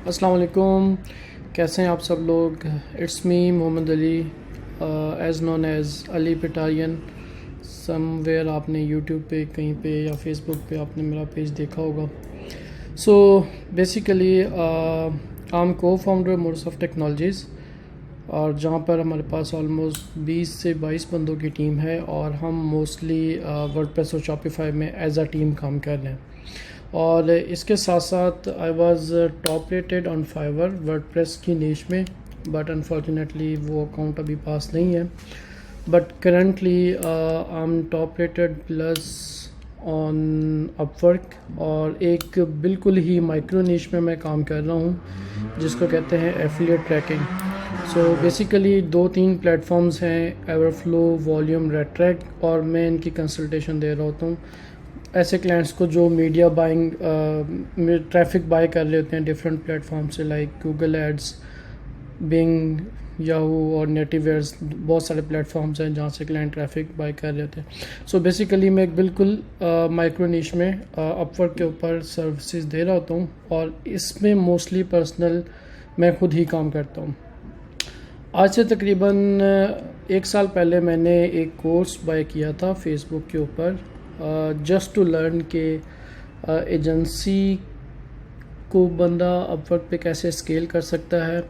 अस्सलाम वालेकुम। कैसे हैं आप सब लोग। It's me Mohammad Ali, as known as Ali Pitarian. Somewhere आपने यूट्यूब पे कहीं पे या फेसबुक पे आपने मेरा पेज देखा होगा। सो बेसिकली आई एम को फाउंडर मोड्स ऑफ टेक्नोलॉजीज़, और जहाँ पर हमारे पास ऑलमोस्ट 20 से 22 बंदों की टीम है, और हम मोस्टली वर्डप्रेस और शॉपिफाई में एज अ टीम काम कर रहे हैं। और इसके साथ साथ I was top rated on Fiverr WordPress की नीश में, बट अनफॉर्चुनेटली वो अकाउंट अभी पास नहीं है। But currently I am top rated plus on Upwork, और एक बिल्कुल ही माइक्रो नीश में मैं काम कर रहा हूँ जिसको कहते हैं affiliate tracking. So basically 2-3 platforms हैं, एवरफ्लो, वॉल्यूम, रेडट्रैक, और मैं इनकी कंसल्टेशन दे रहा होता हूँ ऐसे क्लाइंट्स को जो मीडिया बाइंग ट्रैफिक बाय कर रहे होते हैं डिफरेंट प्लेटफॉर्म से, like Google Ads, Bing, Yahoo और नेटिवेयर्स। बहुत सारे प्लेटफॉर्म्स हैं जहाँ से क्लाइंट ट्रैफिक बाय कर रहे होते हैं। सो बेसिकली मैं एक बिल्कुल माइक्रो नीश में अपवर्क के ऊपर सर्विसेज दे रहा होता हूँ, और इसमें मोस्टली पर्सनल मैं खुद ही काम करता हूँ। आज से तकरीबन 1 साल पहले मैंने एक कोर्स बाय किया था फेसबुक के ऊपर, जस्ट टू लर्न के एजेंसी को बंदा अपवर्क पे कैसे स्केल कर सकता है।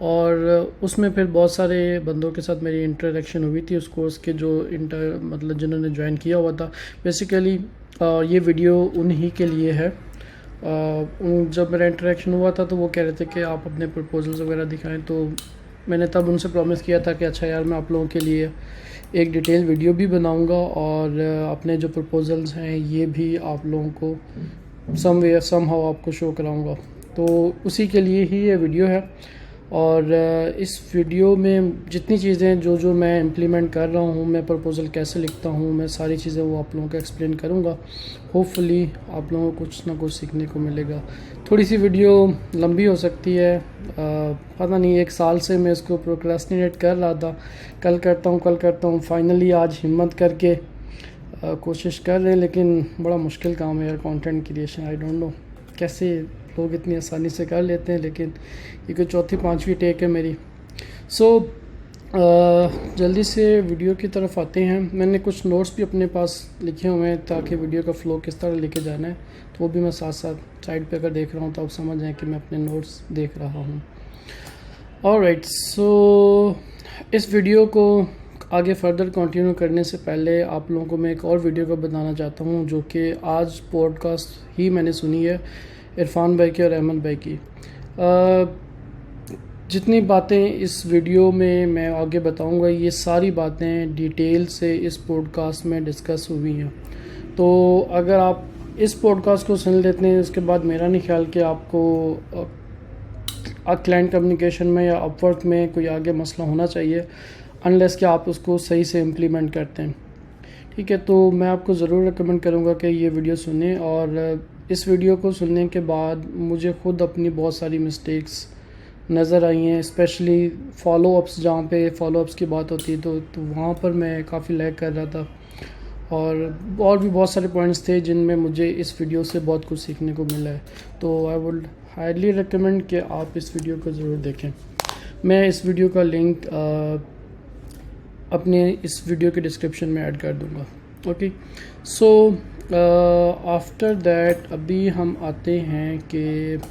और उसमें फिर बहुत सारे बंदों के साथ मेरी इंटरेक्शन हुई थी उस कोर्स के, जो मतलब जिन्होंने ज्वाइन किया हुआ था। बेसिकली ये वीडियो उन्हीं के लिए है। जब मेरा इंटरेक्शन हुआ था तो वो कह रहे थे कि आप अपने प्रपोजल्स वगैरह दिखाएं, तो मैंने तब उनसे प्रॉमिस किया था कि अच्छा यार, मैं आप लोगों के लिए एक डिटेल वीडियो भी बनाऊंगा, और अपने जो प्रपोजल्स हैं ये भी आप लोगों को समहाउ आपको शो कराऊंगा। तो उसी के लिए ही ये वीडियो है। और इस वीडियो में जितनी चीज़ें जो मैं इम्प्लीमेंट कर रहा हूँ, मैं प्रपोज़ल कैसे लिखता हूँ, मैं सारी चीज़ें वो आप लोगों को एक्सप्लेन करूँगा। होपफुली आप लोगों को कुछ ना कुछ सीखने को मिलेगा। थोड़ी सी वीडियो लंबी हो सकती है, पता नहीं, 1 साल से मैं इसको प्रोक्रेस्टिनेट कर रहा था, कल करता हूँ। फाइनली आज हिम्मत करके कोशिश कर रहे हैं, लेकिन बड़ा मुश्किल काम है यार content creation. I don't know कैसे लोग इतनी आसानी से कर लेते हैं, लेकिन ये कोई 4-5वीं टेक है मेरी। सो जल्दी से वीडियो की तरफ आते हैं। मैंने कुछ नोट्स भी अपने पास लिखे हुए हैं ताकि वीडियो का फ़्लो किस तरह लेके जाना है, तो वो भी मैं साथ साथ साइड पे अगर देख रहा हूँ तो आप समझ जाएँ कि मैं अपने नोट्स देख रहा हूँ। ऑलराइट, सो इस वीडियो को आगे फर्दर कंटिन्यू करने से पहले आप लोगों को मैं एक और वीडियो को बताना चाहता हूँ, जो कि आज पॉडकास्ट ही मैंने सुनी है इरफान भाई की और अहमद भाई की। जितनी बातें इस वीडियो में मैं आगे बताऊंगा, ये सारी बातें डिटेल से इस पॉडकास्ट में डिस्कस हुई हैं। तो अगर आप इस पॉडकास्ट को सुन लेते हैं, उसके बाद मेरा नहीं ख्याल कि आपको क्लाइंट कम्युनिकेशन में या अपवर्क में कोई आगे मसला होना चाहिए, अनलेस कि आप उसको सही से इम्प्लीमेंट करते हैं। ठीक है, तो मैं आपको ज़रूर रिकमेंड करूँगा कि ये वीडियो सुनें। और इस वीडियो को सुनने के बाद मुझे खुद अपनी बहुत सारी मिस्टेक्स नज़र आई हैं, स्पेशली फॉलोअप्स, जहाँ पे फॉलोअप्स की बात होती है तो वहाँ पर मैं काफ़ी लैग कर रहा था। और भी बहुत सारे पॉइंट्स थे जिनमें मुझे इस वीडियो से बहुत कुछ सीखने को मिला है। तो आई वुड हाईली रिकमेंड कि आप इस वीडियो को ज़रूर देखें। मैं इस वीडियो का लिंक अपने इस वीडियो के डिस्क्रिप्शन में ऐड कर दूँगा। ओके, सो आफ्टर दैट अभी हम आते हैं कि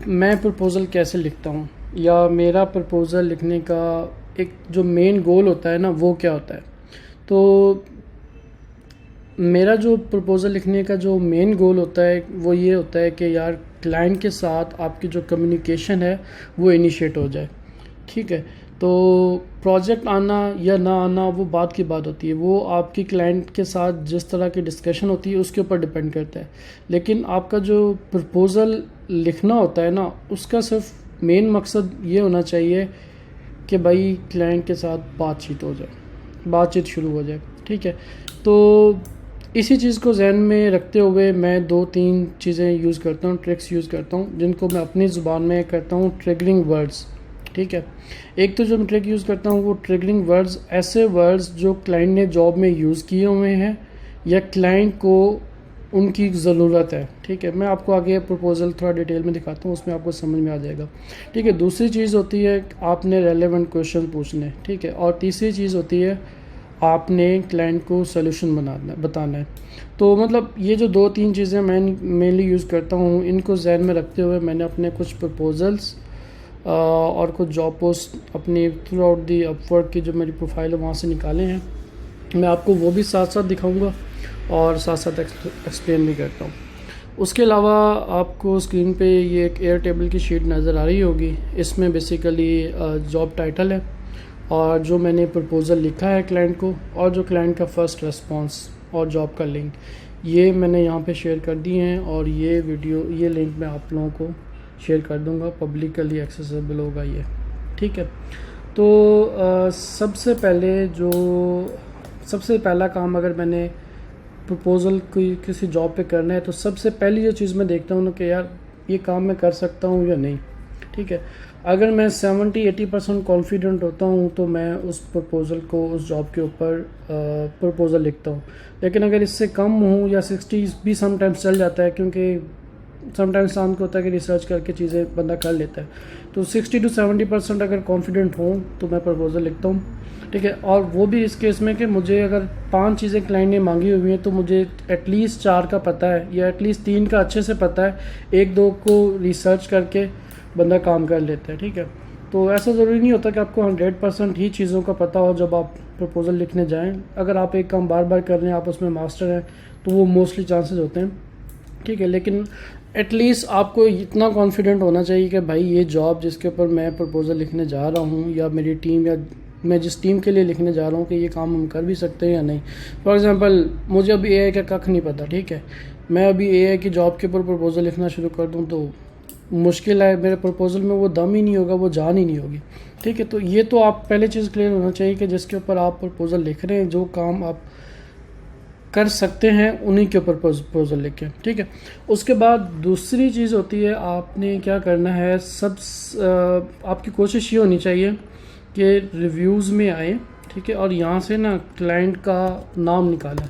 मैं प्रपोज़ल कैसे लिखता हूँ, या मेरा प्रपोज़ल लिखने का एक जो मेन गोल होता है ना, वो क्या होता है। तो मेरा जो प्रपोज़ल लिखने का जो मेन गोल होता है वो ये होता है कि यार क्लाइंट के साथ आपकी जो कम्युनिकेशन है वो इनिशिएट हो जाए। ठीक है, तो प्रोजेक्ट आना या ना आना वो बात की बात होती है, वो आपकी क्लाइंट के साथ जिस तरह की डिस्कशन होती है उसके ऊपर डिपेंड करता है। लेकिन आपका जो प्रपोज़ल लिखना होता है ना, उसका सिर्फ मेन मकसद ये होना चाहिए कि भाई क्लाइंट के साथ बातचीत हो जाए, बातचीत शुरू हो जाए। ठीक है, तो इसी चीज़ को जहन में रखते हुए मैं 2-3 चीज़ें यूज़ करता हूँ, ट्रिक्स यूज़ करता हूँ, जिनको मैं अपनी ज़ुबान में करता हूँ ट्रिगरिंग वर्ड्स। ठीक है, एक तो जो मैं ट्रिक यूज़ करता हूँ वो ट्रिगरिंग वर्ड्स, ऐसे वर्ड्स जो क्लाइंट ने जॉब में यूज़ किए हुए हैं या क्लाइंट को उनकी ज़रूरत है। ठीक है, मैं आपको आगे प्रपोज़ल थोड़ा डिटेल में दिखाता हूँ, उसमें आपको समझ में आ जाएगा। ठीक है, दूसरी चीज़ होती है आपने रेलेवेंट क्वेश्चन पूछने। ठीक है, और तीसरी चीज़ होती है आपने क्लाइंट को सोल्यूशन बताना है। तो मतलब ये जो 2-3 चीज़ें मैं मेनली यूज़ करता हूँ, इनको जहन में रखते हुए मैंने अपने कुछ प्रपोज़ल्स और कुछ जॉब पोस्ट अपनी थ्रू आउट दी अपवर्क की जो मेरी प्रोफाइल है वहाँ से निकाले हैं। मैं आपको वो भी साथ साथ दिखाऊंगा और साथ साथ एक्सप्लेन भी करता हूँ। उसके अलावा आपको स्क्रीन पे ये एक एयर टेबल की शीट नज़र आ रही होगी। इसमें बेसिकली जॉब टाइटल है और जो मैंने प्रपोज़ल लिखा है क्लाइंट को, और जो क्लाइंट का फ़र्स्ट रिस्पांस और जॉब का लिंक, ये मैंने यहाँ पे शेयर कर दिए हैं। और ये लिंक मैं आप लोगों को शेयर कर दूँगा, पब्लिकली एक्सेसिबल होगा ये। ठीक है, तो सबसे पहला काम अगर मैंने प्रपोज़ल कोई किसी जॉब पे करना है तो सबसे पहली जो चीज़ मैं देखता हूँ ना कि यार ये काम मैं कर सकता हूँ या नहीं। ठीक है, अगर मैं 70-80% कॉन्फिडेंट होता हूँ तो मैं उस प्रपोज़ल को उस जॉब के ऊपर प्रपोज़ल लिखता हूँ। लेकिन अगर इससे कम हूँ या 60 भी समटाइम्स चल जाता है, क्योंकि समटाइम्स इंसान को होता है कि रिसर्च करके चीज़ें बंदा कर लेता है। तो 60-70% अगर कॉन्फिडेंट हूँ तो मैं प्रपोज़ल लिखता हूँ। ठीक है, और वो भी इस केस में कि मुझे अगर 5 चीज़ें क्लाइंट ने मांगी हुई हैं तो मुझे एटलीस्ट 4 का पता है या एटलीस्ट 3 का अच्छे से पता है, 1-2 को रिसर्च करके बंदा काम कर लेता है। ठीक है, तो ऐसा ज़रूरी नहीं होता कि आपको 100% ही चीज़ों का पता हो जब आप प्रपोज़ल लिखने जाएं। अगर आप एक काम बार बार कर रहे हैं, आप उसमें मास्टर हैं, तो वो मोस्टली चांसेस होते हैं। ठीक है, लेकिन एटलीस्ट आपको इतना कॉन्फिडेंट होना चाहिए कि भाई ये जॉब जिसके ऊपर मैं प्रपोज़ल लिखने जा रहा हूँ या मेरी टीम या मैं जिस टीम के लिए लिखने जा रहा हूँ कि ये काम हम कर भी सकते हैं या नहीं। फॉर एग्जांपल मुझे अभी एआई का कख नहीं पता। ठीक है, मैं अभी एआई की जॉब के ऊपर प्रपोज़ल लिखना शुरू कर दूँ तो मुश्किल है, मेरे प्रपोज़ल में वो दम ही नहीं होगा, वो जान ही नहीं होगी। ठीक है, तो ये तो आप पहले चीज़ क्लियर होना चाहिए कि जिसके ऊपर आप प्रपोज़ल लिख रहे हैं, जो काम आप कर सकते हैं उन्हीं के ऊपर प्रपोज़ल लिखें। ठीक है, उसके बाद दूसरी चीज़ होती है आपने क्या करना है, आपकी कोशिश ये होनी चाहिए कि रिव्यूज़ में आए। ठीक है, और यहाँ से ना क्लाइंट का नाम निकालें।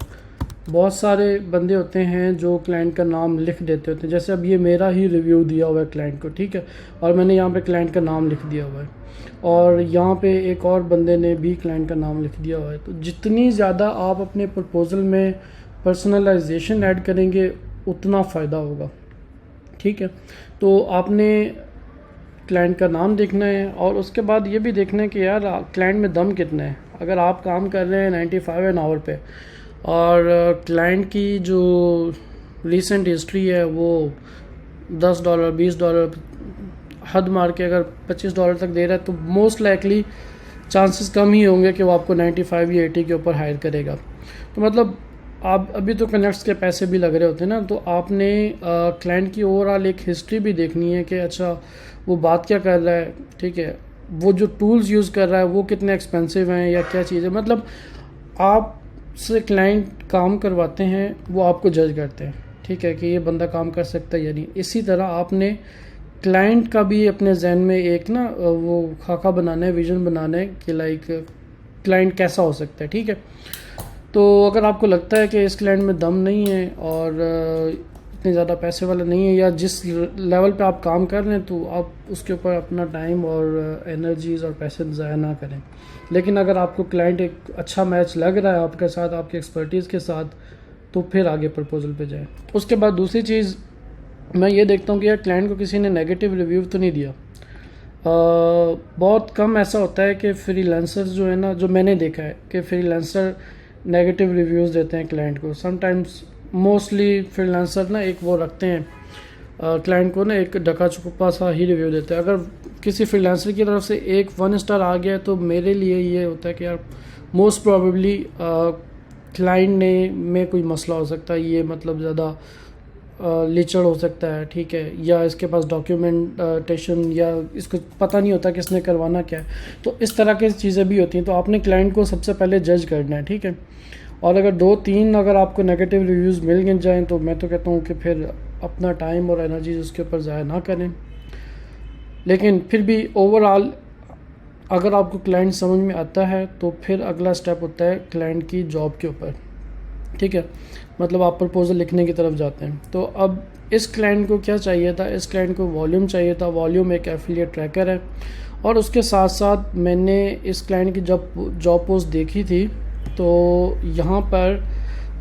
बहुत सारे बंदे होते हैं जो क्लाइंट का नाम लिख देते होते हैं, जैसे अब ये मेरा ही रिव्यू दिया हुआ है क्लाइंट को। ठीक है, और मैंने यहाँ पे क्लाइंट का नाम लिख दिया हुआ है और यहाँ पे एक और बंदे ने भी क्लाइंट का नाम लिख दिया हुआ है। तो जितनी ज़्यादा आप अपने प्रपोज़ल में पर्सनलाइजेशन ऐड करेंगे उतना फ़ायदा होगा। ठीक है, तो आपने क्लाइंट का नाम देखना है और उसके बाद ये भी देखना है कि यार क्लाइंट में दम कितना है। अगर आप काम कर रहे हैं 95 एन आवर पे और क्लाइंट की जो रीसेंट हिस्ट्री है वो $10 $20 हद मार के अगर $25 तक दे रहा है तो मोस्ट लाइकली चांसेस कम ही होंगे कि वो आपको 95 या 80 के ऊपर हायर करेगा। तो मतलब आप अभी तो कनेक्ट्स के पैसे भी लग रहे होते हैं ना, तो आपने क्लाइंट की ओवरऑल एक हिस्ट्री भी देखनी है कि अच्छा वो बात क्या कर रहा है। ठीक है, वो जो टूल्स यूज़ कर रहा है वो कितने एक्सपेंसिव हैं या क्या चीज़ है। मतलब आप से क्लाइंट काम करवाते हैं वो आपको जज करते हैं। ठीक है, कि ये बंदा काम कर सकता है या नहीं। इसी तरह आपने क्लाइंट का भी अपने जहन में एक ना वो खाका बनाना है, विजन बनाना है कि लाइक क्लाइंट कैसा हो सकता है। ठीक है, तो अगर आपको लगता है कि इस क्लाइंट में दम नहीं है और इतने ज़्यादा पैसे वाला नहीं है या जिस लेवल पे आप काम कर रहे हैं, तो आप उसके ऊपर अपना टाइम और एनर्जीज़ और पैसे ज़ाया ना करें। लेकिन अगर आपको क्लाइंट एक अच्छा मैच लग रहा है आपके साथ, आपकी एक्सपर्टीज़ के साथ, तो फिर आगे प्रपोज़ल पे जाएं। उसके बाद दूसरी चीज़ मैं ये देखता हूँ कि यार क्लाइंट को किसी ने नेगेटिव रिव्यू तो नहीं दिया। बहुत कम ऐसा होता है कि फ्रीलांसर्स जो है ना, जो मैंने देखा है कि फ्रीलांसर नेगेटिव रिव्यूज़ देते हैं क्लाइंट को। समटाइम्स मोस्टली फ्रीलांसर ना एक वो रखते हैं क्लाइंट को ना एक डका छुपा सा ही रिव्यू देते हैं। अगर किसी फ्रीलांसर की तरफ से एक 1 स्टार आ गया तो मेरे लिए ये होता है कि यार मोस्ट प्रोबेबली क्लाइंट ने में कोई मसला हो सकता है, ये मतलब ज़्यादा लिचड़ हो सकता है। ठीक है, या इसके पास डॉक्यूमेंटेशन या इसको पता नहीं होता कि इसने करवाना क्या है। तो इस तरह की चीज़ें भी होती हैं। तो आपने क्लाइंट को सबसे पहले जज करना है। ठीक है, और अगर 2-3 अगर आपको नेगेटिव रिव्यूज़ मिल गए जाएँ तो मैं तो कहता हूँ कि फिर अपना टाइम और एनर्जी उसके ऊपर ज़ाया ना करें। लेकिन फिर भी ओवरऑल अगर आपको क्लाइंट समझ में आता है तो फिर अगला स्टेप होता है क्लाइंट की जॉब के ऊपर। ठीक है, मतलब आप प्रपोज़ल लिखने की तरफ जाते हैं। तो अब इस क्लाइंट को क्या चाहिए था, इस क्लाइंट को वॉल्यूम चाहिए था। वॉल्यूम एक एफिलिएट ट्रैकर है, और उसके साथ साथ मैंने इस क्लाइंट की जब जॉब पोस्ट देखी थी तो यहाँ पर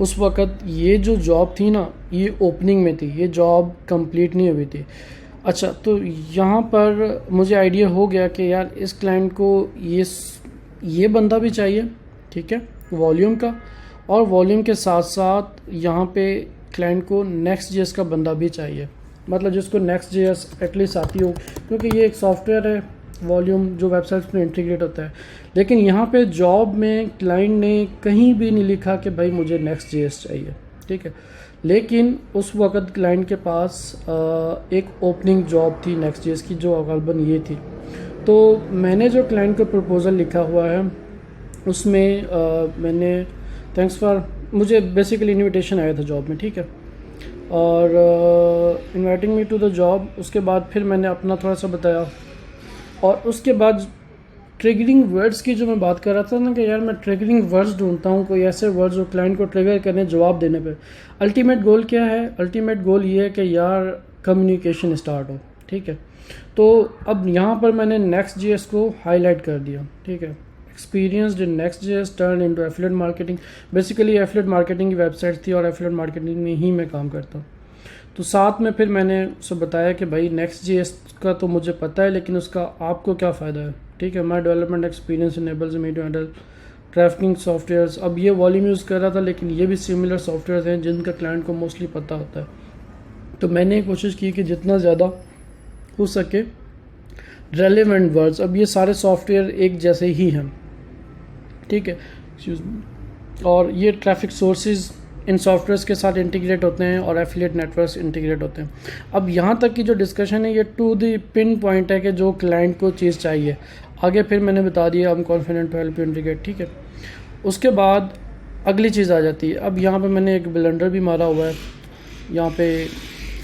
उस वक़्त ये जो जॉब थी ना, ये ओपनिंग में थी, ये जॉब कंप्लीट नहीं हुई थी। अच्छा, तो यहाँ पर मुझे आइडिया हो गया कि यार इस क्लाइंट को ये बंदा भी चाहिए, ठीक है, वॉल्यूम का, और वॉल्यूम के साथ साथ यहाँ पे क्लाइंट को नेक्स्ट जेएस का बंदा भी चाहिए, मतलब जिसको नेक्स्ट जेएस एटलीस्ट आती हो, क्योंकि ये एक सॉफ्टवेयर है वॉल्यूम जो वेबसाइट्स में इंटीग्रेट होता है। लेकिन यहाँ पे जॉब में क्लाइंट ने कहीं भी नहीं लिखा कि भाई मुझे नेक्स्ट जेएस चाहिए, ठीक है। लेकिन उस वक़्त क्लाइंट के पास एक ओपनिंग जॉब थी नेक्स्ट जेएस की, जो गलबन ये थी। तो मैंने जो क्लाइंट को प्रपोज़ल लिखा हुआ है उसमें मैंने थैंक्स फॉर, मुझे बेसिकली इनविटेशन आया था जॉब में, ठीक है, और inviting me to the job. उसके बाद फिर मैंने अपना थोड़ा सा बताया, और उसके बाद ट्रिगरिंग वर्ड्स की जो मैं बात कर रहा था ना कि यार मैं ट्रिगरिंग वर्ड्स ढूंढता हूँ, कोई ऐसे वर्ड्स जो क्लाइंट को ट्रिगर करने, जवाब देने पे। अल्टीमेट गोल क्या है? अल्टीमेट गोल ये है कि यार कम्युनिकेशन स्टार्ट हो, ठीक है। तो अब यहाँ पर मैंने नेक्स्ट जेएस को हाईलाइट कर दिया, ठीक है। Experienced in next JS turn into affiliate marketing. Basically affiliate marketing की वेबसाइट थी और एफिलिएट मार्केटिंग में ही मैं काम करता हूँ। तो साथ में फिर मैंने उससे बताया कि भाई नेक्स्ट जेएस का तो मुझे पता है, लेकिन उसका आपको क्या फ़ायदा है, ठीक है। My development experience enables me to handle trafficking softwares. अब ये वॉल्यूम यूज़ कर रहा था, लेकिन ये भी सिमिलर सॉफ्टवेयर हैं जिनका क्लाइंट को मोस्टली पता होता है। तो मैंने कोशिश की कि जितना ज़्यादा हो सके रेलेवेंट वर्ड्स, अब ये सारे सॉफ्टवेयर एक जैसे ही हैं, ठीक है, एक्सक्यूज मी, और ये ट्रैफिक सोर्सेज इन सॉफ्टवेयर्स के साथ इंटीग्रेट होते हैं और एफिलिएट नेटवर्क्स इंटीग्रेट होते हैं। अब यहाँ तक की जो डिस्कशन है ये टू द पिन पॉइंट है कि जो क्लाइंट को चीज़ चाहिए। आगे फिर मैंने बता दिया I am confident to help you integrate, ठीक है। उसके बाद अगली चीज़ आ जाती है। अब यहाँ पे मैंने एक ब्लेंडर भी मारा हुआ है, यहाँ पे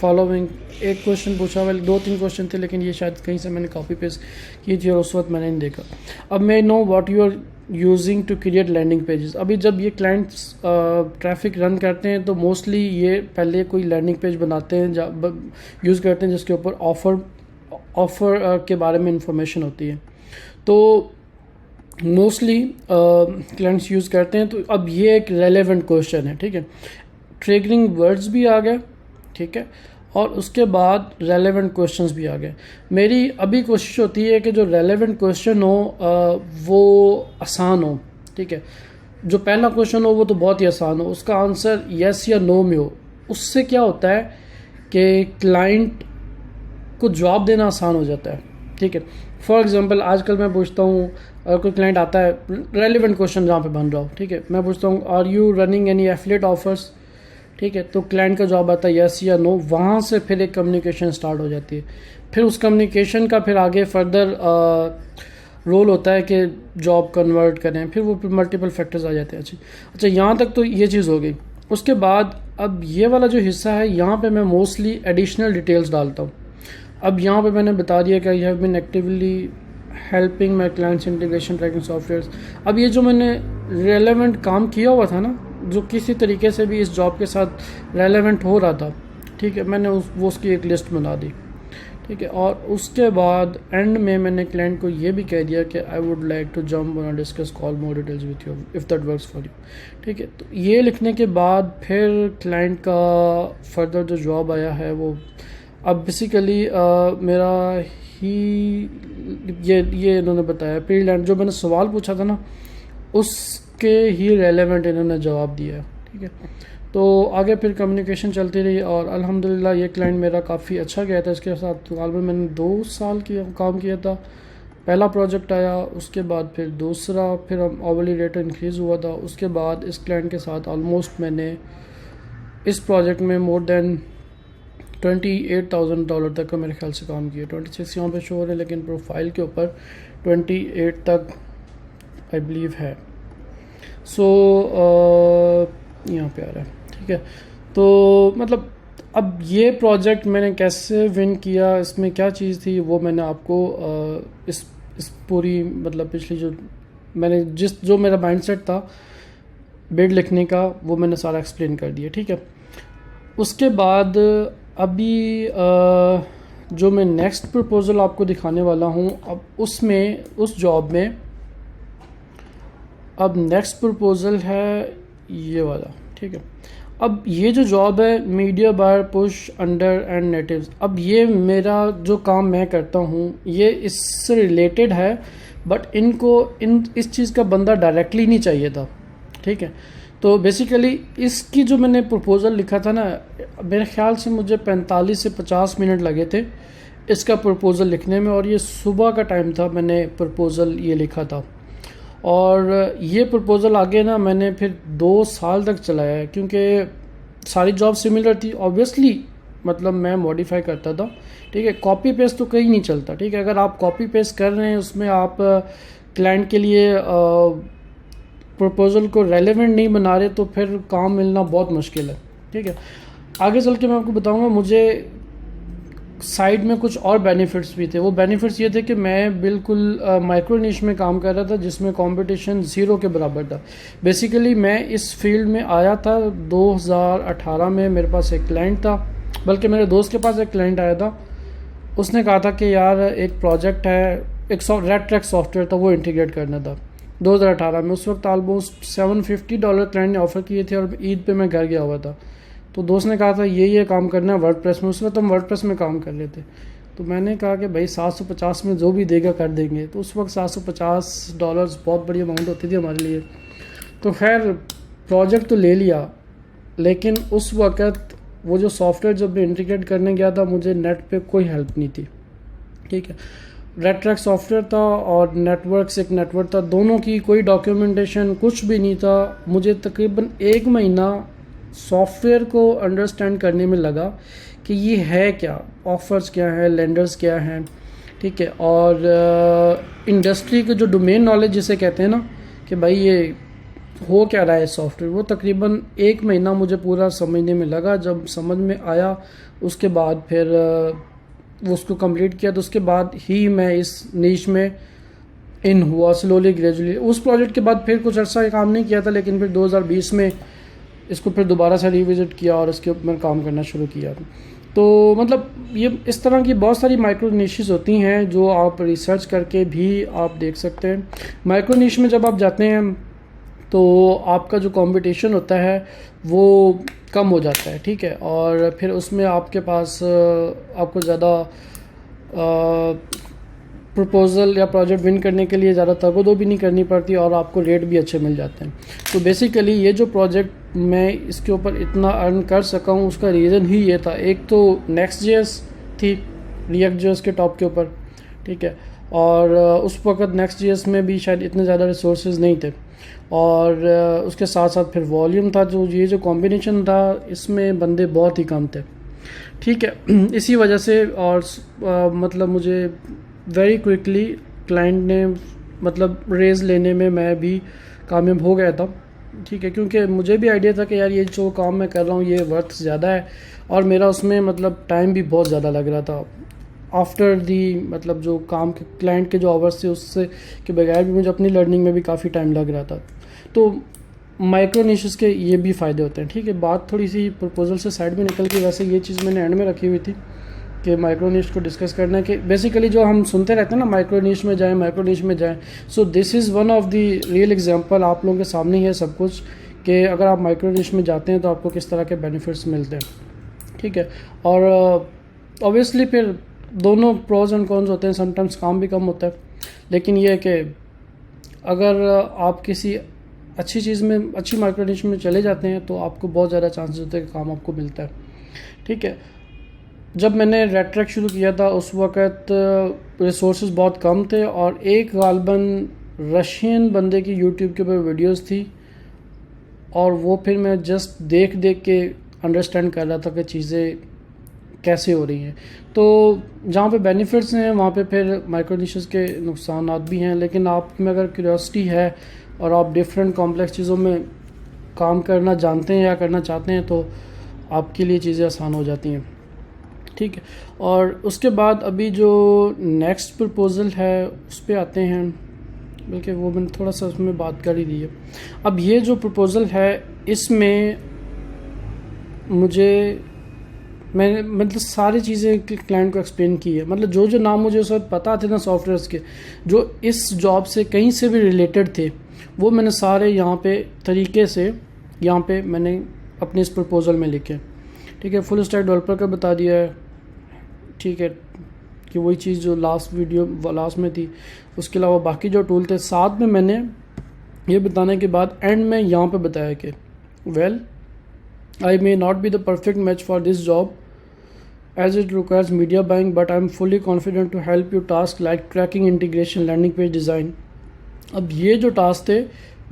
फॉलोइंग एक क्वेश्चन पूछा हुआ, 2-3 क्वेश्चन थे, लेकिन ये शायद कहीं से मैंने कॉपी पेस्ट की थी और उस वक्त मैंने नहीं देखा। अब मैं know what you are using to create landing pages. अभी जब ये क्लाइंट्स ट्रैफिक रन करते हैं तो मोस्टली ये पहले कोई लैंडिंग पेज बनाते हैं, यूज़ करते हैं जिसके ऊपर ऑफ़र के बारे में इंफॉर्मेशन होती है। तो मोस्टली क्लाइंट्स यूज़ करते हैं। तो अब ये एक रेलेवेंट क्वेश्चन है, ठीक है। ट्रिगरिंग वर्ड्स भी आ गए, ठीक है, और उसके बाद रेलेवेंट क्वेश्चंस भी आ गए। मेरी अभी कोशिश होती है कि जो रेलेवेंट क्वेश्चन हो वो आसान हो, ठीक है। जो पहला क्वेश्चन हो वो तो बहुत ही आसान हो, उसका आंसर यस या नो में हो। उससे क्या होता है कि क्लाइंट को जवाब देना आसान हो जाता है, ठीक है। फॉर एग्जांपल आजकल मैं पूछता हूँ, अगर कोई क्लाइंट आता है, रेलेवेंट क्वेश्चन जहाँ पे बन रहा हो, ठीक है, मैं पूछता हूँ are you running any affiliate offers, ठीक है, तो क्लाइंट का जवाब आता है यस या नो। वहाँ से फिर एक कम्युनिकेशन स्टार्ट हो जाती है। फिर उस कम्युनिकेशन का फिर आगे फर्दर रोल होता है कि जॉब कन्वर्ट करें, फिर वो मल्टीपल फैक्टर्स आ जाते हैं। अच्छा, यहाँ तक तो ये चीज़ हो गई। उसके बाद अब ये वाला जो हिस्सा है, यहाँ पे मैं मोस्टली एडिशनल डिटेल्स डालता हूँ। अब यहाँ पे मैंने बता दिया कि I have been actively helping my clients integration tracking softwares. अब ये जो मैंने रेलेवेंट काम किया हुआ था ना, जो किसी तरीके से भी इस जॉब के साथ रेलेवेंट हो रहा था, ठीक है, मैंने वो उसकी एक लिस्ट बना दी, ठीक है। और उसके बाद एंड में मैंने क्लाइंट को ये भी कह दिया कि I would like to jump on discuss call more details with you if that works for you, ठीक है। तो ये लिखने के बाद फिर क्लाइंट का फर्दर जो जवाब आया है वो अब बेसिकली मेरा ही ये इन्होंने बताया प्री लैंड, जो मैंने सवाल पूछा था ना उसके ही रेलेवेंट इन्होंने जवाब दिया है, ठीक है। तो आगे फिर कम्युनिकेशन चलती रही और अल्हम्दुलिल्लाह ये क्लाइंट मेरा काफ़ी अच्छा गया था। इसके साथ तकरीबन मैंने 2 साल की काम किया था। पहला प्रोजेक्ट आया, उसके बाद फिर दूसरा, फिर आवरली रेट इंक्रीज़ हुआ था। उसके बाद इस क्लाइंट के साथ ऑलमोस्ट मैंने इस प्रोजेक्ट में मोर देन $28,000 तक का मेरे ख्याल से काम किया। 26 यहाँ पे शो हो रहा है, लेकिन प्रोफाइल के ऊपर 28 तक आई बिलीव है। सो यहाँ पे आ रहा है, ठीक है। तो मतलब अब ये प्रोजेक्ट मैंने कैसे विन किया, इसमें क्या चीज़ थी, वो मैंने आपको इस पूरी मतलब पिछली जो मेरा माइंडसेट था बिड लिखने का, वो मैंने सारा एक्सप्लेन कर दिया, ठीक है। उसके बाद अभी जो मैं नेक्स्ट प्रपोज़ल आपको दिखाने वाला हूँ, अब उसमें उस जॉब में अब नेक्स्ट प्रपोज़ल है ये वाला, ठीक है। अब ये जो जॉब है media buyer push under and natives, अब ये मेरा जो काम मैं करता हूँ ये इससे रिलेटेड है, बट इनको इस चीज़ का बंदा डायरेक्टली नहीं चाहिए था, ठीक है। तो बेसिकली इसकी जो मैंने प्रपोज़ल लिखा था ना, मेरे ख्याल से मुझे 45 से 50 मिनट लगे थे इसका प्रपोज़ल लिखने में, और ये सुबह का टाइम था मैंने प्रपोज़ल ये लिखा था। और ये प्रपोज़ल आगे ना मैंने फिर 2 साल तक चलाया है, क्योंकि सारी जॉब सिमिलर थी ऑब्वियसली, मतलब मैं मॉडिफाई करता था, ठीक है। कॉपी पेस्ट तो कहीं नहीं चलता, ठीक है। अगर आप कॉपी पेस्ट कर रहे हैं उसमें आप क्लाइंट के लिए प्रपोज़ल को रेलेवेंट नहीं बना रहे तो फिर काम मिलना बहुत मुश्किल है, ठीक है। आगे चल के मैं आपको बताऊंगा मुझे साइड में कुछ और बेनिफिट्स भी थे। वो बेनिफिट्स ये थे कि मैं बिल्कुल माइक्रो निश में काम कर रहा था जिसमें कंपटीशन ज़ीरो के बराबर था। बेसिकली मैं इस फील्ड में आया था 2018 में, मेरे पास एक क्लाइंट था, बल्कि मेरे दोस्त के पास एक क्लाइंट आया था। उसने कहा था कि यार एक प्रोजेक्ट है, एक रेड ट्रैक सॉफ्टवेयर था, वो इंटीग्रेट करना था 2018 में। उस वक्त ऑलमोस्ट $750 क्लाइंट ने ऑफ़र किए थे और ईद पे मैं घर गया हुआ था। तो दोस्त ने कहा था ये काम करना है वर्डप्रेस में, उस वक्त हम वर्डप्रेस में काम कर रहे थे। तो मैंने कहा कि भाई 750 में जो भी देगा कर देंगे। तो उस वक्त $750 बहुत बड़ी अमाउंट होती थी हमारे लिए। तो खैर प्रोजेक्ट तो ले लिया, लेकिन उस वक्त वो जो सॉफ्टवेयर जब मैं इंटीग्रेट करने गया था मुझे नेट पे कोई हेल्प नहीं थी, ठीक है। रेड ट्रैक सॉफ्टवेयर था और नेटवर्क्स एक नेटवर्क था, दोनों की कोई डॉक्यूमेंटेशन कुछ भी नहीं था। मुझे तकरीबन 1 महीना सॉफ्टवेयर को अंडरस्टैंड करने में लगा कि ये है क्या, ऑफ़र्स क्या हैं, लेंडर्स क्या हैं, ठीक है। और इंडस्ट्री के जो डोमेन नॉलेज जिसे कहते हैं ना कि भाई ये हो क्या रहा है सॉफ्टवेयर, वो तकरीबन 1 महीना मुझे पूरा समझने में लगा। जब समझ में आया उसके बाद फिर वो उसको कंप्लीट किया, तो उसके बाद ही मैं इस नीश में इन हुआ स्लोली ग्रेजुअली। उस प्रोजेक्ट के बाद फिर कुछ अर्सा काम नहीं किया था, लेकिन फिर 2020 में इसको फिर दोबारा से रिविज़िट किया और इसके ऊपर काम करना शुरू किया। तो मतलब ये इस तरह की बहुत सारी माइक्रो निशेस होती हैं जो आप रिसर्च करके भी आप देख सकते हैं। माइक्रो निश में जब आप जाते हैं तो आपका जो कंपटीशन होता है वो कम हो जाता है, ठीक है। और फिर उसमें आपके पास आपको ज़्यादा प्रपोज़ल या प्रोजेक्ट विन करने के लिए ज़्यादा तगदो भी नहीं करनी पड़ती और आपको रेट भी अच्छे मिल जाते हैं। तो बेसिकली ये जो प्रोजेक्ट मैं इसके ऊपर इतना अर्न कर सका हूँ उसका रीज़न ही ये था। एक तो नेक्स्ट.js थी, React.js के टॉप के ऊपर, ठीक है। और उस वक्त नेक्स्ट.js में भी शायद इतने ज़्यादा रिसोर्सेज नहीं थे, और उसके साथ साथ फिर वॉल्यूम था। जो ये जो कॉम्बिनेशन था इसमें बंदे बहुत ही कम थे, ठीक है। इसी वजह से और मतलब मुझे वेरी क्विकली क्लाइंट ने मतलब रेज़ लेने में मैं भी कामयाब हो गया था, ठीक है। क्योंकि मुझे भी आइडिया था कि यार ये जो काम मैं कर रहा हूँ ये वर्थ ज़्यादा है, और मेरा उसमें मतलब टाइम भी बहुत ज़्यादा लग रहा था। आफ्टर दी मतलब जो काम के क्लाइंट के जो आवर्स थे उससे के बगैर भी मुझे अपनी लर्निंग में भी काफ़ी टाइम लग रहा था। तो माइक्रो निशेस के ये भी फ़ायदे होते हैं, ठीक है। बात थोड़ी सी प्रपोजल से साइड में निकल के, वैसे ये चीज़ मैंने एंड में रखी हुई थी कि माइक्रो निश को डिस्कस करना है कि बेसिकली जो हम सुनते रहते हैं ना माइक्रो निश में जाएं, माइक्रो निश में जाएं। So this is one of the real example आप लोगों के सामने ही है सब कुछ, कि अगर आप माइक्रो निश में जाते हैं तो आपको किस तरह के बेनिफिट्स मिलते हैं, ठीक है। और ऑब्वियसली फिर दोनों प्रोज एंड कॉन्स होते हैं, समटाइम्स काम भी कम होता है, लेकिन ये है कि अगर आप किसी अच्छी चीज़ में, अच्छी माइक्रो निश में चले जाते हैं तो आपको बहुत ज़्यादा चांसेस होते हैं कि काम आपको मिलता है, ठीक है। जब मैंने रेड ट्रैक शुरू किया था उस वक़्त रिसोर्सेज बहुत कम थे, और एक गालबन रशियन बंदे की यूट्यूब के ऊपर वीडियोस थी, और वो फिर मैं जस्ट देख देख के अंडरस्टैंड कर रहा था कि चीज़ें कैसे हो रही हैं। तो जहाँ पे बेनिफिट्स हैं वहाँ पे फिर माइक्रो निशेस के नुकसानात भी हैं, लेकिन आप में अगर क्यूरियोसिटी है और आप डिफरेंट कॉम्प्लेक्स चीज़ों में काम करना जानते हैं या करना चाहते हैं तो आपके लिए चीज़ें आसान हो जाती हैं, ठीक है। और उसके बाद अभी जो नेक्स्ट प्रपोज़ल है उस पर आते हैं। बल्कि वो मैंने थोड़ा सा उसमें बात कर ही दी है। अब ये जो प्रपोज़ल है इसमें मुझे मैंने मतलब सारी चीज़ें क्लाइंट को एक्सप्लेन की है, मतलब जो जो नाम मुझे उस वक्त पता थे ना सॉफ्टवेयर्स के, जो इस जॉब से कहीं से भी रिलेटेड थे, वो मैंने सारे यहाँ पे तरीके से यहाँ पे मैंने अपने इस प्रपोज़ल में लिखे। ठीक है, फुल स्टैक डेवलपर का बता दिया है। ठीक है, कि वही चीज़ जो लास्ट में थी, उसके अलावा बाकी जो टूल थे साथ में मैंने ये बताने के बाद एंड में यहाँ पे बताया कि well I may not be the perfect match for this job as it requires media buying, but I'm fully confident to help you tasks like tracking, integration, landing page design। अब ये जो task थे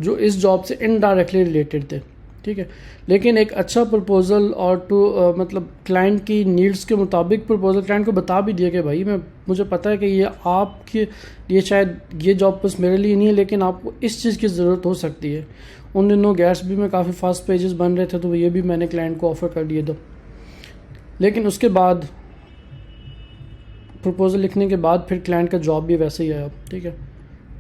जो इस job से indirectly related थे, ठीक है, लेकिन एक अच्छा प्रपोजल और मतलब क्लाइंट की नीड्स के मुताबिक प्रपोजल क्लाइंट को बता भी दिया कि भाई मुझे पता है कि ये आपके लिए शायद ये जॉब बस मेरे लिए नहीं है, लेकिन आपको इस चीज़ की ज़रूरत हो सकती है। उन दिनों गैट्स भी में काफ़ी फास्ट पेजेस बन रहे थे, तो ये भी मैंने क्लाइंट को ऑफ़र कर दिए था। लेकिन उसके बाद प्रपोजल लिखने के बाद फिर क्लाइंट का जॉब भी वैसे ही आया। ठीक है,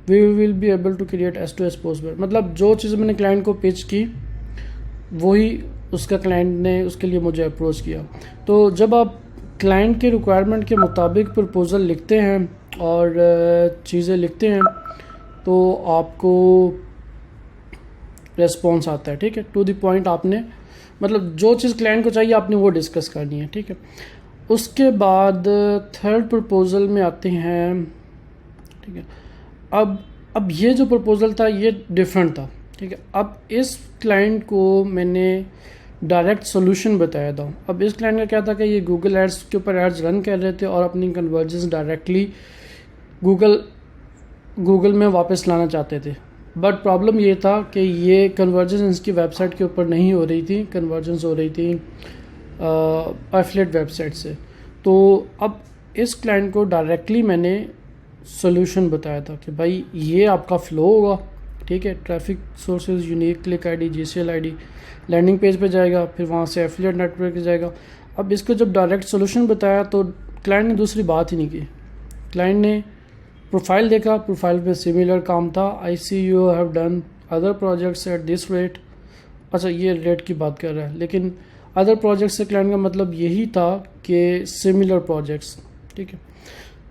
we will be able to create S2S post, मतलब जो चीज़ मैंने क्लाइंट को पिच की वही उसका क्लाइंट ने उसके लिए मुझे अप्रोच किया। तो जब आप क्लाइंट के रिक्वायरमेंट के मुताबिक प्रपोजल लिखते हैं और चीज़ें लिखते हैं तो आपको रेस्पॉन्स आता है। ठीक है, टू द पॉइंट, आपने मतलब जो चीज़ क्लाइंट को चाहिए आपने वो डिस्कस करनी है। ठीक है, उसके बाद थर्ड प्रपोज़ल में आते हैं। ठीक है, अब ये जो प्रपोज़ल था ये डिफरेंट था। ठीक है, अब इस क्लाइंट को मैंने डायरेक्ट सोल्यूशन बताया था। अब इस क्लाइंट का क्या था कि ये गूगल एड्स के ऊपर एड्स रन कर रहे थे और अपनी कन्वर्जेंस डायरेक्टली गूगल में वापस लाना चाहते थे, बट प्रॉब्लम ये था कि ये कन्वर्जेंस इसकी वेबसाइट के ऊपर नहीं हो रही थी, कन्वर्जेंस हो रही थी एफिलिएट वेबसाइट से। तो अब इस क्लाइंट को डायरेक्टली मैंने सोल्यूशन बताया था कि भाई ये आपका फ़्लो होगा। ठीक है, traffic sources, unique click ID, GCL ID, landing page पे जाएगा, फिर वहाँ से एफिलिएट नेटवर्क पे जाएगा। अब इसको जब डायरेक्ट सोल्यूशन बताया तो क्लाइंट ने दूसरी बात ही नहीं की। क्लाइंट ने प्रोफाइल देखा, प्रोफाइल पे सिमिलर काम था, I see you have done other projects at this rate. अच्छा, ये रेट की बात कर रहा है, लेकिन अदर प्रोजेक्ट्स से क्लाइंट का मतलब यही था कि सिमिलर प्रोजेक्ट्स। ठीक है,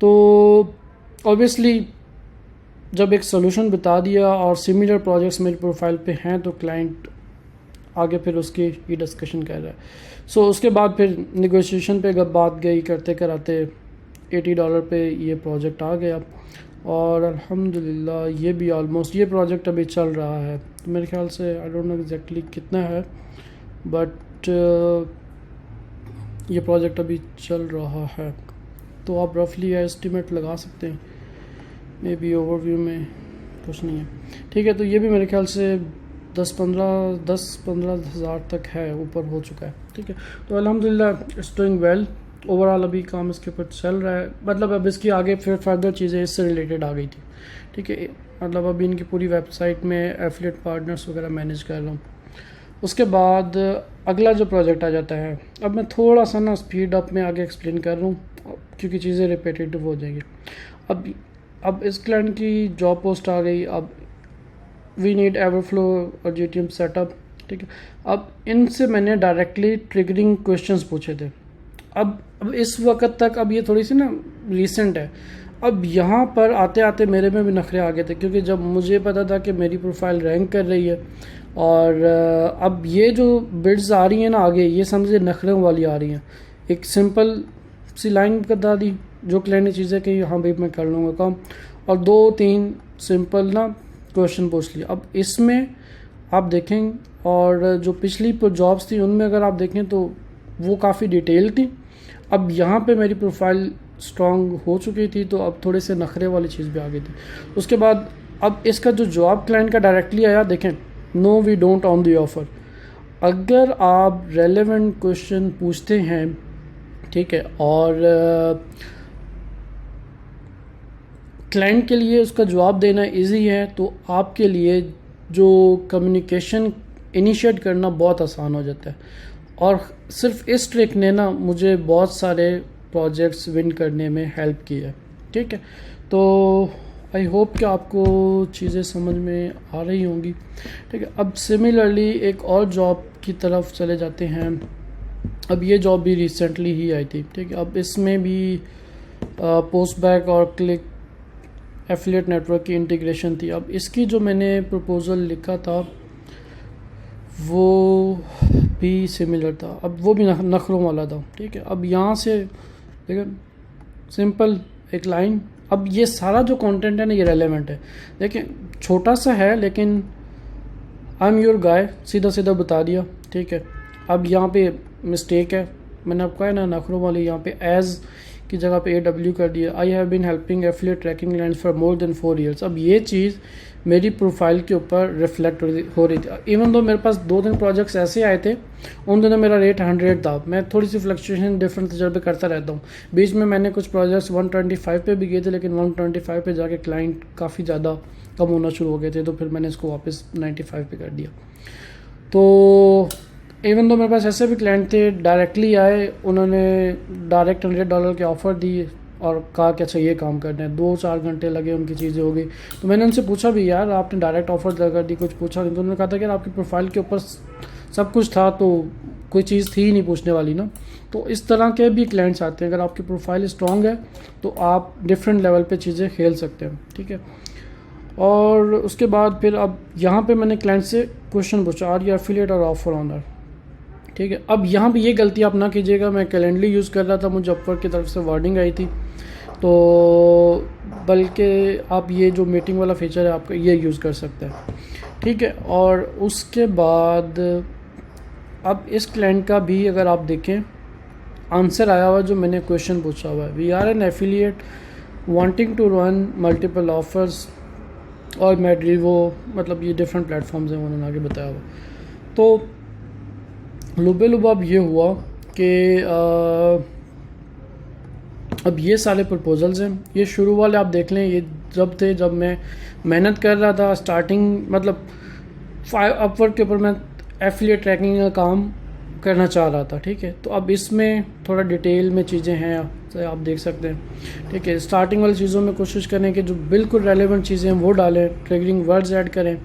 तो ऑब्वियसली जब एक सोल्यूशन बता दिया और सिमिलर प्रोजेक्ट्स मेरी प्रोफाइल पे हैं तो क्लाइंट आगे फिर उसकी ये डिस्कशन कर रहा है। सो उसके बाद फिर नेगोशिएशन पे जब बात गई करते कराते $80 पे ये प्रोजेक्ट आ गया और अल्हम्दुलिल्लाह ये भी ऑलमोस्ट ये प्रोजेक्ट अभी चल रहा है। तो मेरे ख्याल से आई डोंट नो एग्जैक्टली कितना है, बट ये प्रोजेक्ट अभी चल रहा है, तो आप रफली एस्टिमेट लगा सकते हैं, मे बी ओवरव्यू में कुछ नहीं है। ठीक है, तो ये भी मेरे ख्याल से 10-15 हज़ार तक है, ऊपर हो चुका है। ठीक है, तो अल्हम्दुलिल्लाह इट्स डूइंग वेल। ओवरऑल अभी काम इसके ऊपर चल रहा है, मतलब अब इसकी आगे फिर फर्दर चीज़ें इससे रिलेटेड आ गई थी। ठीक है, मतलब अभी इनकी पूरी वेबसाइट में एफिलिएट पार्टनर्स वगैरह मैनेज कर रहा हूँ। उसके बाद अगला जो प्रोजेक्ट आ जाता है, अब मैं थोड़ा सा ना स्पीड अप में आगे एक्सप्लेन कर रहा हूँ क्योंकि चीज़ें रिपीटेटिव हो जाएंगी। अब इस क्लाइंट की जॉब पोस्ट आ गई। अब वी नीड एवरफ्लो और GTM सेटअप। ठीक है, अब इनसे मैंने डायरेक्टली ट्रिगरिंग क्वेश्चंस पूछे थे। अब इस वक्त तक, अब ये थोड़ी सी ना रीसेंट है, अब यहाँ पर आते आते मेरे में भी नखरे आ गए थे, क्योंकि जब मुझे पता था कि मेरी प्रोफाइल रैंक कर रही है और अब ये जो बिड्स आ रही हैं ना आगे, ये समझे नखरों वाली आ रही हैं। एक सिंपल सी लाइन बता दी जो क्लाइंट ने चीज़ें कही, हाँ भाई मैं कर लूँगा काम, और 2-3 सिंपल ना क्वेश्चन पूछ लिया। अब इसमें आप देखें, और जो पिछली जॉब्स थी उनमें अगर आप देखें तो वो काफ़ी डिटेल थी। अब यहाँ पे मेरी प्रोफाइल स्ट्रांग हो चुकी थी, तो अब थोड़े से नखरे वाली चीज़ भी आ गई थी। उसके बाद अब इसका जो जवाब क्लाइंट का डायरेक्टली आया, देखें, no we don't on the offer. अगर आप रेलेवेंट क्वेश्चन पूछते हैं, ठीक है, और क्लाइंट के लिए उसका जवाब देना इजी है, तो आपके लिए जो कम्युनिकेशन इनिशिएट करना बहुत आसान हो जाता है। और सिर्फ इस ट्रिक ने ना मुझे बहुत सारे प्रोजेक्ट्स विन करने में हेल्प की है। ठीक है, तो आई होप कि आपको चीज़ें समझ में आ रही होंगी। ठीक है, अब सिमिलरली एक और जॉब की तरफ चले जाते हैं। अब ये जॉब भी रिसेंटली ही आई थी। ठीक है, अब इसमें भी पोस्ट बैक और क्लिक एफिलिएट नेटवर्क की इंटीग्रेशन थी। अब इसकी जो मैंने प्रपोज़ल लिखा था वो भी सिमिलर था, अब वो भी नखरों वाला था। ठीक है, अब यहाँ से देखिए सिंपल एक लाइन। अब ये सारा जो कंटेंट है ना ये रेलेवेंट है। देखिए छोटा सा है लेकिन आई एम योर गाय सीधा सीधा बता दिया। ठीक है, अब यहाँ पे मिस्टेक है, मैंने आपको है ना नखरों वाली यहाँ पे एज की जगह पे AW कर दिया। I have been helping affiliate tracking lines for more than 4 years। अब ये चीज़ मेरी प्रोफाइल के ऊपर रिफ्लेक्ट हो रही थी। इवन दो मेरे पास 2-3 प्रोजेक्ट्स ऐसे आए थे, उन दिनों मेरा रेट 100 था। मैं थोड़ी सी फ्लक्चुएशन डिफरेंट तजर्बे करता रहता हूँ। बीच में मैंने कुछ प्रोजेक्ट्स 125 पे भी गए थे, लेकिन 125 पे जाके क्लाइंट काफ़ी ज़्यादा कम होना शुरू हो गए थे, तो फिर मैंने इसको वापस 95 पे कर दिया। तो इवन दो मेरे पास ऐसे भी क्लाइंट थे डायरेक्टली आए, उन्होंने डायरेक्ट $100 के ऑफ़र दिए और कहा कि अच्छा ये काम करना है। 2-4 घंटे लगे, उनकी चीज़ें हो गई। तो मैंने उनसे पूछा भी यार आपने डायरेक्ट ऑफ़र कर दी, कुछ पूछा नहीं? तो उन्होंने कहा था कि यार आपकी प्रोफाइल के ऊपर सब कुछ था तो कोई चीज़ थी ही नहीं पूछने वाली ना। तो इस तरह के भी क्लाइंट्स आते हैं। अगर आपकी प्रोफाइल स्ट्रॉन्ग है तो आप डिफरेंट लेवल पर चीज़ें खेल सकते हैं। ठीक है, और उसके बाद फिर अब यहाँ पे मैंने क्लाइंट से क्वेश्चन पूछा आर यू एफिलिएट और ऑफर ऑनर। ठीक है, अब यहाँ पे ये गलती आप ना कीजिएगा। मैं कैलेंडली यूज़ कर रहा था, मुझे अपवर्क की तरफ से वार्निंग आई थी, तो बल्कि आप ये जो मीटिंग वाला फीचर है आपका ये यूज़ कर सकते हैं। ठीक है, और उसके बाद अब इस क्लाइंट का भी अगर आप देखें आंसर आया हुआ जो मैंने क्वेश्चन पूछा हुआ है, we are an affiliate wanting to run multiple offers और मेड्रीवो, मतलब ये डिफरेंट प्लेटफॉर्म्स हैं उन्होंने आगे बताया हुआ। तो लुबे-लुबाब ये हुआ कि अब ये सारे प्रपोजल्स हैं, ये शुरू वाले आप देख लें, ये जब मैं मेहनत कर रहा था स्टार्टिंग, मतलब अपवर्क के ऊपर मैं एफिलिएट ट्रैकिंग का काम करना चाह रहा था। ठीक है, तो अब इसमें थोड़ा डिटेल में चीज़ें हैं, तो आप देख सकते हैं। ठीक है, स्टार्टिंग वाली चीज़ों में कोशिश करें कि जो बिल्कुल रेलेवेंट चीज़ें हैं वो डालें, ट्रिगरिंग वर्ड्स ऐड करें।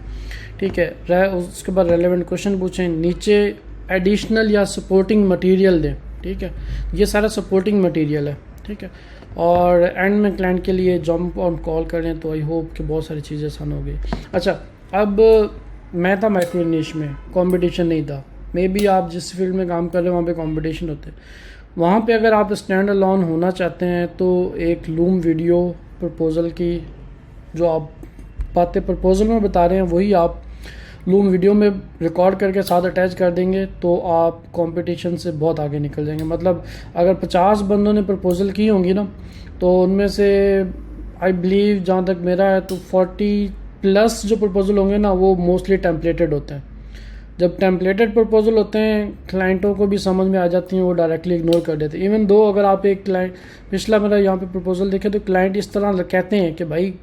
ठीक है, उसके बाद रेलेवेंट क्वेश्चन पूछें, नीचे एडिशनल या सपोर्टिंग मटेरियल दें। ठीक है, ये सारा सपोर्टिंग मटेरियल है। ठीक है, और एंड में क्लाइंट के लिए जंप ऑन कॉल करें, तो आई होप कि बहुत सारी चीज़ें आसान हो गई। अच्छा, अब मैं था माइक्रो निश में, कंपटीशन नहीं था। मे बी आप जिस फील्ड में काम कर रहे हैं वहाँ पे कंपटीशन होते हैं। वहाँ पे अगर आप स्टैंड अलोन होना चाहते हैं तो एक लूम वीडियो प्रपोज़ल की जो आप बातें प्रपोज़ल में बता रहे हैं वही आप लूम वीडियो में रिकॉर्ड करके साथ अटैच कर देंगे, तो आप कंपटीशन से बहुत आगे निकल जाएंगे। मतलब अगर 50 बंदों ने प्रपोज़ल की होंगी ना, तो उनमें से आई बिलीव जहाँ तक मेरा है तो 40+ जो प्रपोज़ल होंगे ना वो मोस्टली टेम्पलेटेड होते हैं। जब टेम्पलेटेड प्रपोज़ल होते हैं क्लाइंटों को भी समझ में आ जाती हैं, वो डायरेक्टली इग्नोर कर देते हैं। इवन दो अगर आप एक क्लाइंट पिछला मेरा यहाँ पे प्रपोज़ल देखें तो क्लाइंट इस तरह कहते हैं कि भाई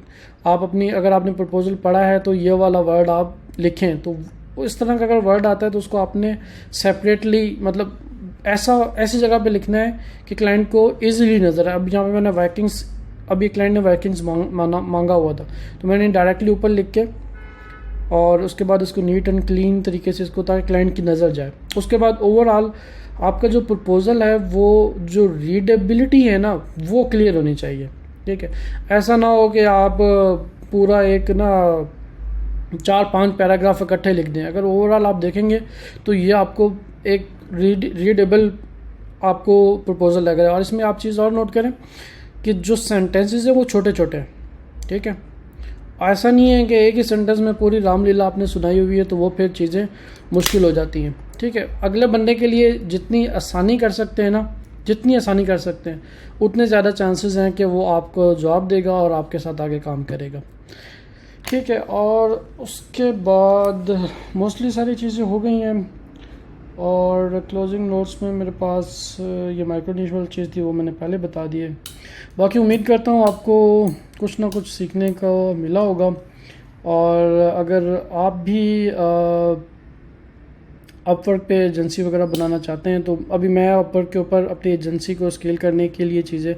आप अपनी, अगर आपने प्रपोज़ल पढ़ा है तो ये वाला वर्ड आप लिखें। तो इस तरह का अगर वर्ड आता है तो उसको आपने सेपरेटली, मतलब ऐसी जगह पे लिखना है कि क्लाइंट को ईजिली नज़र आए। अब यहाँ पे मैंने वाइकिंग्स, अभी क्लाइंट ने वाइकिंग्स मांगा हुआ था, तो मैंने डायरेक्टली ऊपर लिख के और उसके बाद इसको नीट एंड क्लीन तरीके से इसको, ताकि क्लाइंट की नज़र जाए। उसके बाद ओवरऑल आपका जो प्रपोज़ल है वो जो रीडेबिलिटी है ना वो क्लियर होनी चाहिए। ठीक है, ऐसा ना हो कि आप पूरा एक ना 4-5 पैराग्राफ इकट्ठे लिख दें। अगर ओवरऑल आप देखेंगे तो ये आपको एक रीडेबल आपको प्रपोज़ल लग रहा है। और इसमें आप चीज़ और नोट करें कि जो सेंटेंसेस हैं वो छोटे छोटे हैं। ठीक है, ऐसा नहीं है कि एक ही सेंटेंस में पूरी रामलीला आपने सुनाई हुई है, तो वो फिर चीज़ें मुश्किल हो जाती हैं। ठीक है, अगले बंदे के लिए जितनी आसानी कर सकते हैं ना, जितनी आसानी कर सकते हैं उतने ज़्यादा चांसेस हैं कि वो आपको जवाब देगा और आपके साथ आगे काम करेगा। ठीक है, और उसके बाद मोस्टली सारी चीज़ें हो गई हैं। और क्लोजिंग नोट्स में मेरे पास ये माइक्रो निश वाली चीज़ थी, वो मैंने पहले बता दी है। बाकी उम्मीद करता हूँ आपको कुछ ना कुछ सीखने को मिला होगा। और अगर आप भी अपवर्क पे एजेंसी वगैरह बनाना चाहते हैं तो अभी मैं अपवर्क के ऊपर अपनी एजेंसी को स्केल करने के लिए चीज़ें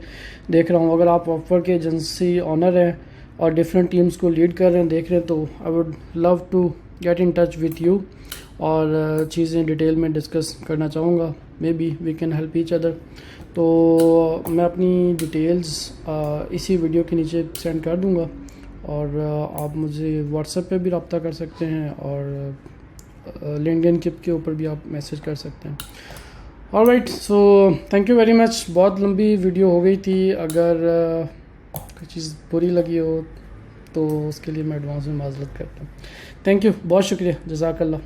देख रहा हूँ। अगर आप अपवर्क के एजेंसी ऑनर हैं और डिफरेंट टीम्स को लीड कर रहे हैं, देख रहे हैं, तो I would love to get in touch with you और चीज़ें डिटेल में डिस्कस करना चाहूँगा। Maybe we can help each other. तो मैं अपनी डिटेल्स इसी वीडियो के नीचे सेंड कर दूँगा और आप मुझे व्हाट्सएप पे भी रब्ता कर सकते हैं और लिंक्डइन के ऊपर भी आप मैसेज कर सकते हैं। Alright, so thank you very much. बहुत लंबी वीडियो हो गई थी, अगर कोई चीज़ बुरी लगी हो तो उसके लिए मैं एडवांस में माजरत करता हूँ। थैंक यू, बहुत शुक्रिया, जज़ाकल्लाह।